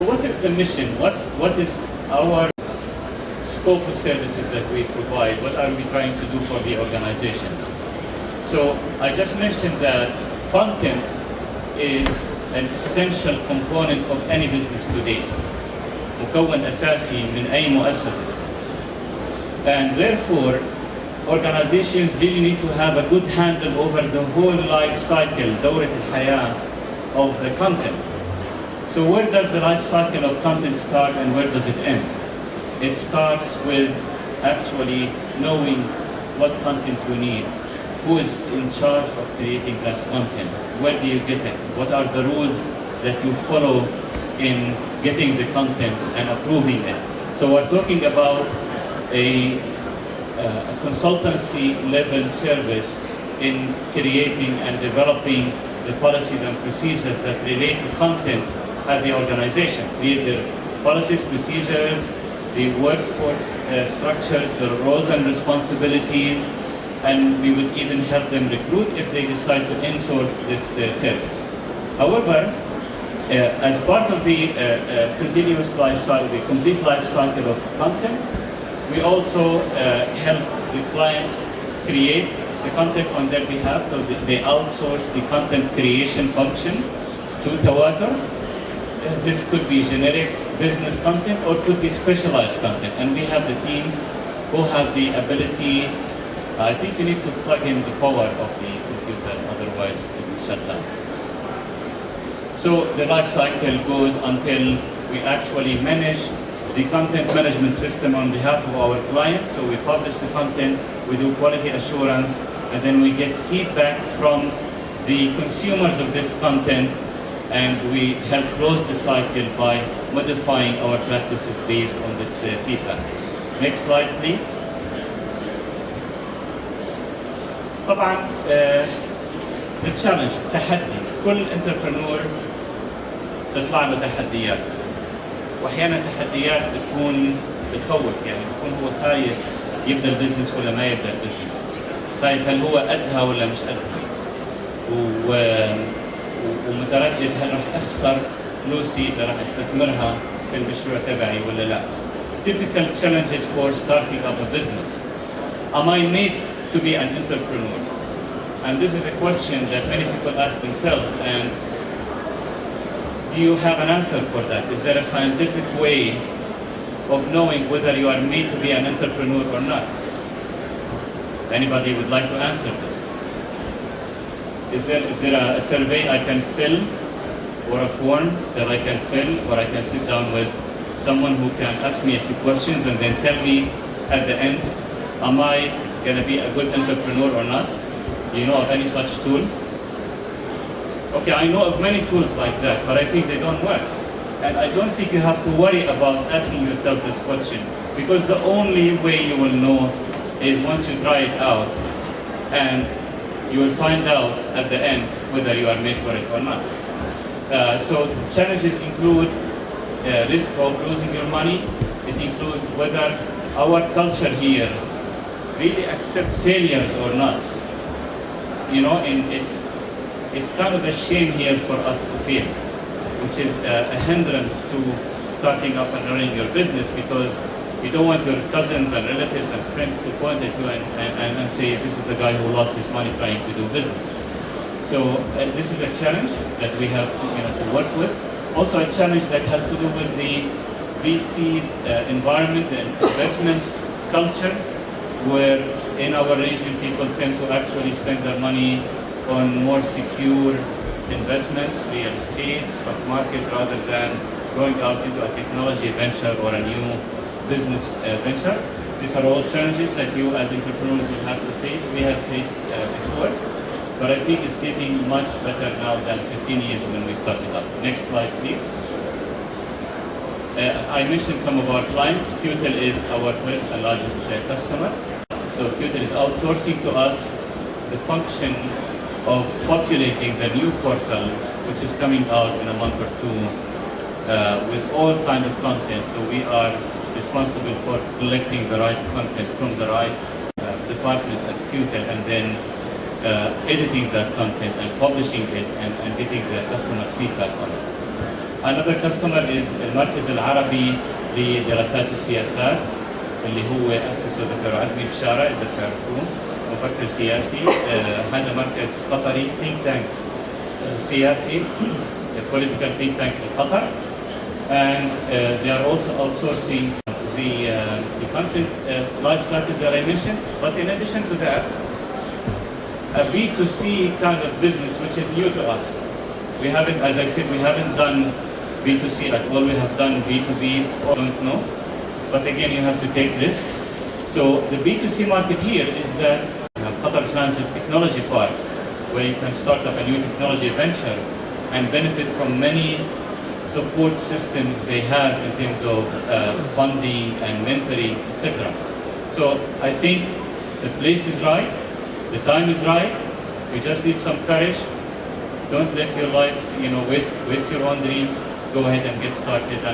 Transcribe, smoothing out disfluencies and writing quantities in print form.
What is the mission? What is our scope of services that we provide? What are we trying to do for the organizations? So I just mentioned that content is an essential component of any business today. مكون أساسي من أي مؤسسة. And therefore, organizations really need to have a good handle over the whole life cycle, دورة الحياة of the content. So where does the life cycle of content start and where does it end? It starts with actually knowing what content you need, who is in charge of creating that content, where do you get it, what are the rules that you follow in getting the content and approving it. So we're talking about a consultancy level service in creating and developing the policies and procedures that relate to content at the organization, be it their policies, procedures, the workforce structures, the roles and responsibilities, and we would even help them recruit if they decide to insource this service. However, as part of the continuous life cycle, the complete life cycle of content, we also help the clients create the content on their behalf. So they outsource the content creation function to Tawatur. This could be generic business content or could be specialized content. And we have the teams who have the ability. I think you need to plug in the power of the computer, otherwise it will shut down. So the life cycle goes until we actually manage the content management system on behalf of our clients. So we publish the content, we do quality assurance, and then we get feedback from the consumers of this content, and we help close the cycle by modifying our practices based on this feedback. Next slide, please. طبعا the challenge, تحدي. كل انتربرنور تطلع له تحديات. واحيانا تحديات بتخوف، يعني بيكون هو خايف يبدا البزنس ولا ما يبدا البزنس. خايف هل هو قدها ولا مش قدها. ومتردد هل راح اخسر فلوسي اللي راح استثمرها في المشروع تبعي ولا لا. Typical challenges for starting up a business. Am I made to be an entrepreneur? And this is a question that many people ask themselves, and do you have an answer for that? Is there a scientific way of knowing whether you are made to be an entrepreneur or not? Anybody would like to answer this? Is there a survey I can fill, or a form that I can fill, or I can sit down with someone who can ask me a few questions and then tell me at the end, am I going to be a good entrepreneur or not? Do you know of any such tool? Okay, I know of many tools like that, but I think they don't work. And I don't think you have to worry about asking yourself this question, because the only way you will know is once you try it out, and you will find out at the end whether you are made for it or not. So challenges include risk of losing your money. It includes whether our culture here really accept failures or not. You know, and it's kind of a shame here for us to fail, which is a hindrance to starting up and running your business, because you don't want your cousins and relatives and friends to point at you and say, this is the guy who lost his money trying to do business. So this is a challenge that we have to work with. Also a challenge that has to do with the VC environment and investment culture, where in our region people tend to actually spend their money on more secure investments, real estate, stock market, rather than going out into a technology venture or a new business venture. These are all challenges that you as entrepreneurs will have to face. We have faced before, but I think it's getting much better now than 15 years when we started up. Next slide, please. I mentioned some of our clients. QTEL is our first and largest customer. So QTEL is outsourcing to us the function of populating the new portal, which is coming out in a month or two, with all kind of content. So we are responsible for collecting the right content from the right departments at QTEL, and then editing that content and publishing it and getting the customer's feedback on it. Another customer is المركز العربي لدراسات السياسات اللي هو أسسه دكتور عزمي بشارة إذا بتعرفوه، مفكر سياسي. هذا مركز قطري think tank سياسي political think tank in Qatar, and they are also outsourcing the content life cycle that I mentioned. But in addition to that, a B2C kind of business which is new to us. We haven't, as I said, we haven't done B2C like all. We have done B2B, or don't know. But again, you have to take risks. So the B2C market here is that you have Qatar's Transit Technology Park, where you can start up a new technology venture and benefit from many support systems they have in terms of funding and mentoring, etc. So I think the place is right, the time is right. You just need some courage. Don't let your life, waste your own dreams. Go ahead and get started.